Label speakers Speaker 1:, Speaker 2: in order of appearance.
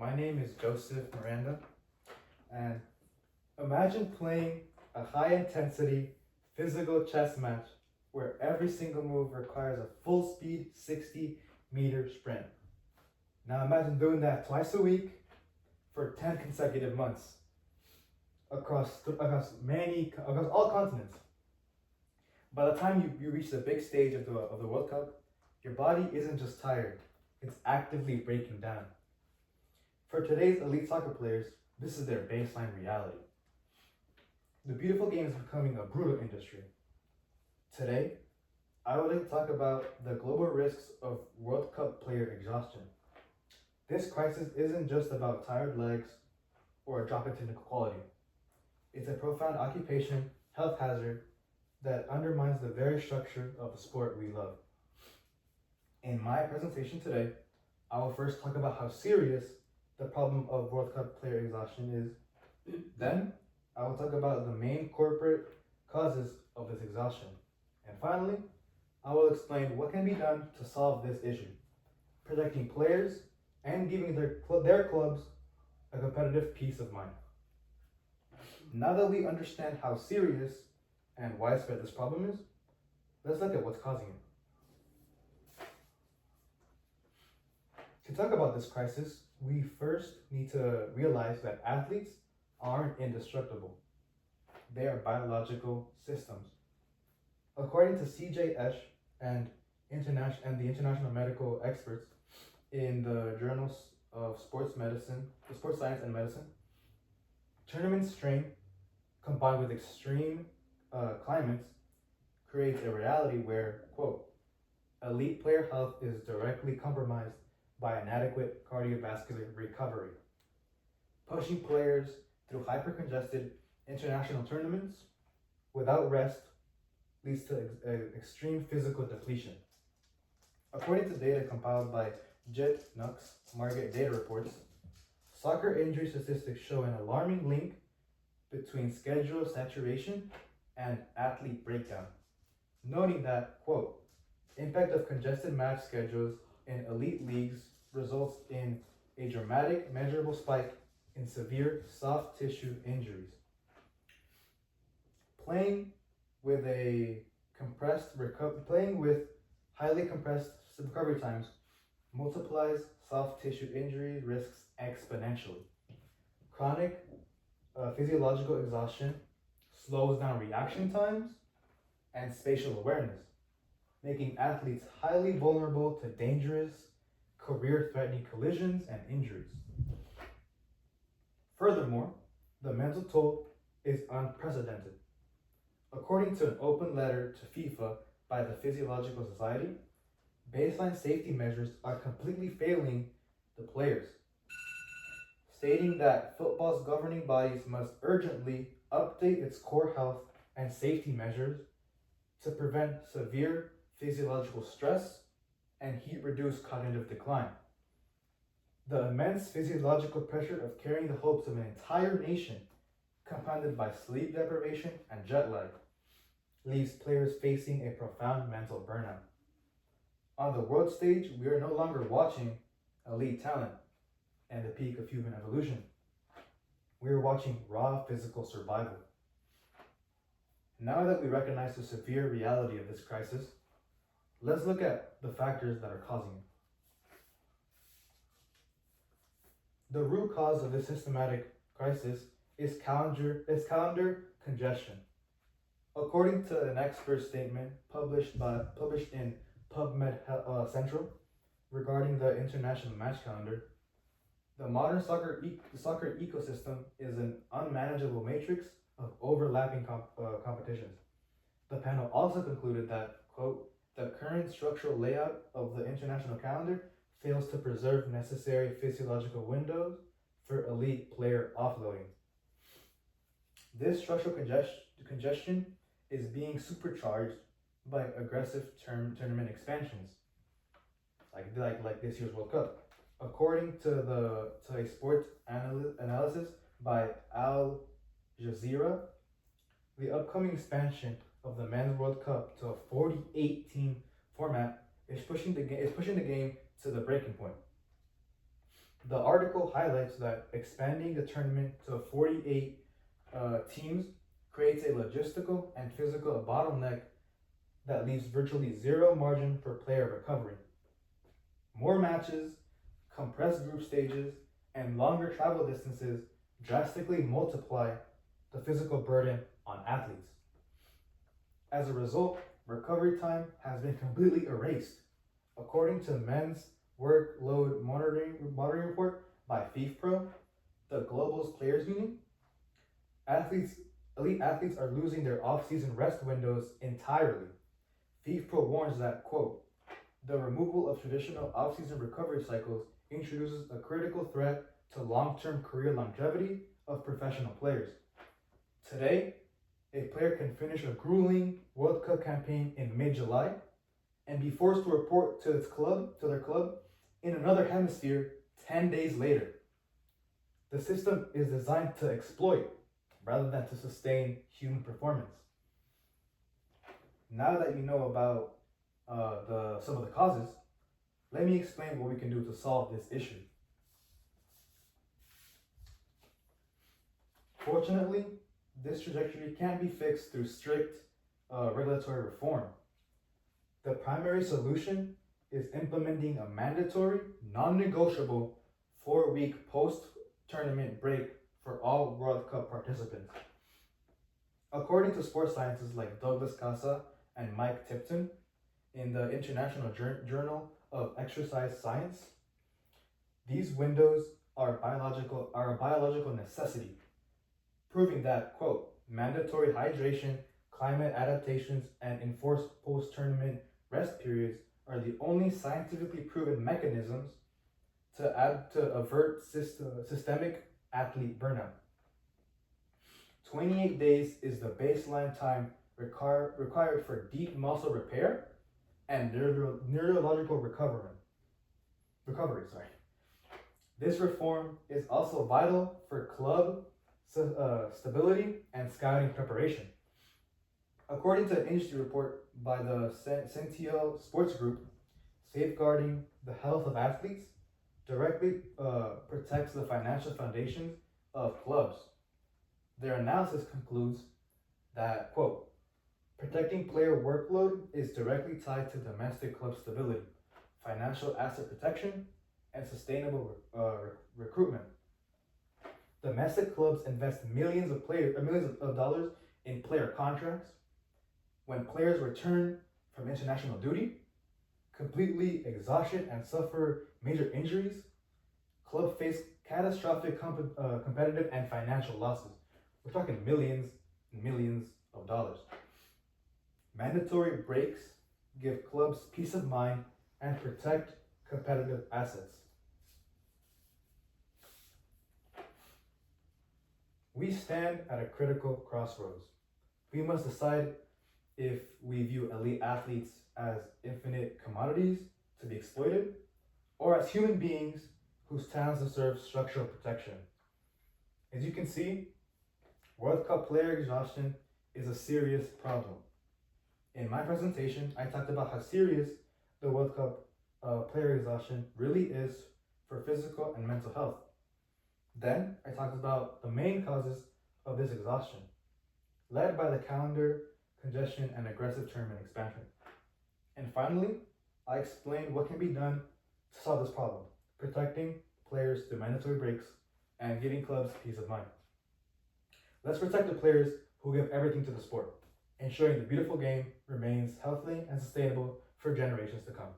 Speaker 1: My name is Joseph Miranda, and imagine playing a high intensity physical chess match where every single move requires a full speed 60-meter sprint. Now imagine doing that twice a week for 10 consecutive months across all continents. By the time you reach the big stage of the World Cup, your body isn't just tired, it's actively breaking down. For today's elite soccer players, this is their baseline reality. The beautiful game is becoming a brutal industry. Today, I would like to talk about the global risks of World Cup player exhaustion. This crisis isn't just about tired legs or a drop in technical quality. It's a profound occupation health hazard that undermines the very structure of the sport we love. In my presentation today, I will first talk about how serious the problem of World Cup player exhaustion is. Then, I will talk about the main corporate causes of this exhaustion. And finally, I will explain what can be done to solve this issue, protecting players and giving their clubs a competitive peace of mind. Now that we understand how serious and widespread this problem is, let's look at what's causing it. To talk about this crisis, we first need to realize that athletes aren't indestructible. They are biological systems. According to C.J. Esch and the international medical experts in the journals of sports science and medicine, tournament strain combined with extreme climates creates a reality where, quote, elite player health is directly compromised by inadequate cardiovascular recovery. Pushing players through hypercongested international tournaments without rest leads to extreme physical depletion. According to data compiled by Jet Nux Market Data Reports, soccer injury statistics show an alarming link between schedule saturation and athlete breakdown, noting that, quote, impact of congested match schedules in elite leagues results in a dramatic measurable spike in severe soft tissue injuries. Playing with highly compressed recovery times multiplies soft tissue injury risks exponentially. Chronic physiological exhaustion slows down reaction times and spatial awareness, making athletes highly vulnerable to dangerous, career-threatening collisions and injuries. Furthermore, the mental toll is unprecedented. According to an open letter to FIFA by the Physiological Society, baseline safety measures are completely failing the players, stating that football's governing bodies must urgently update its core health and safety measures to prevent severe physiological stress and heat-reduced cognitive decline. The immense physiological pressure of carrying the hopes of an entire nation, compounded by sleep deprivation and jet lag, leaves players facing a profound mental burnout. On the world stage, we are no longer watching elite talent and the peak of human evolution. We are watching raw physical survival. Now that we recognize the severe reality of this crisis, let's look at the factors that are causing it. The root cause of this systematic crisis is calendar congestion. According to an expert statement published in PubMed Central regarding the international match calendar, the modern soccer ecosystem is an unmanageable matrix of overlapping competitions. The panel also concluded that, quote, the current structural layout of the international calendar fails to preserve necessary physiological windows for elite player offloading. This structural congestion is being supercharged by aggressive tournament expansions, like this year's World Cup. According to a sports analysis by Al Jazeera, the upcoming expansion of the Men's World Cup to a 48-team format is pushing the game to the breaking point. The article highlights that expanding the tournament to 48 teams creates a logistical and physical bottleneck that leaves virtually zero margin for player recovery. More matches, compressed group stages, and longer travel distances drastically multiply the physical burden on athletes. As a result, recovery time has been completely erased. According to men's workload monitoring report by FIFPro, the Global's Players Union, athletes, elite athletes are losing their off-season rest windows entirely. FIFPro warns that, quote, the removal of traditional off-season recovery cycles introduces a critical threat to long-term career longevity of professional players. Today, a player can finish a grueling World Cup campaign in mid-July and be forced to report to their club in another hemisphere 10 days later. The system is designed to exploit rather than to sustain human performance. Now that you know about some of the causes, let me explain what we can do to solve this issue. Fortunately, this trajectory can't be fixed through strict regulatory reform. The primary solution is implementing a mandatory, non-negotiable 4-week post-tournament break for all World Cup participants. According to sports scientists like Douglas Casa and Mike Tipton in the International Journal of Exercise Science, these windows are a biological necessity, proving that, quote, mandatory hydration, climate adaptations, and enforced post-tournament rest periods are the only scientifically proven mechanisms to avert systemic athlete burnout. 28 days is the baseline time required for deep muscle repair and neurological recovery. This reform is also vital for club stability and scouting preparation. According to an industry report by the Centio Sports Group, safeguarding the health of athletes directly protects the financial foundations of clubs. Their analysis concludes that, quote, protecting player workload is directly tied to domestic club stability, financial asset protection, and sustainable recruitment. Domestic clubs invest millions of dollars in player contracts. When players return from international duty, completely exhaustion and suffer major injuries, clubs face catastrophic competitive and financial losses. We're talking millions and millions of dollars. Mandatory breaks give clubs peace of mind and protect competitive assets. We stand at a critical crossroads. We must decide if we view elite athletes as infinite commodities to be exploited, or as human beings whose talents deserve structural protection. As you can see, World Cup player exhaustion is a serious problem. In my presentation, I talked about how serious the World Cup player exhaustion really is for physical and mental health. Then, I talked about the main causes of this exhaustion, led by the calendar, congestion, and aggressive tournament expansion. And finally, I explained what can be done to solve this problem, protecting players through mandatory breaks and giving clubs peace of mind. Let's protect the players who give everything to the sport, ensuring the beautiful game remains healthy and sustainable for generations to come.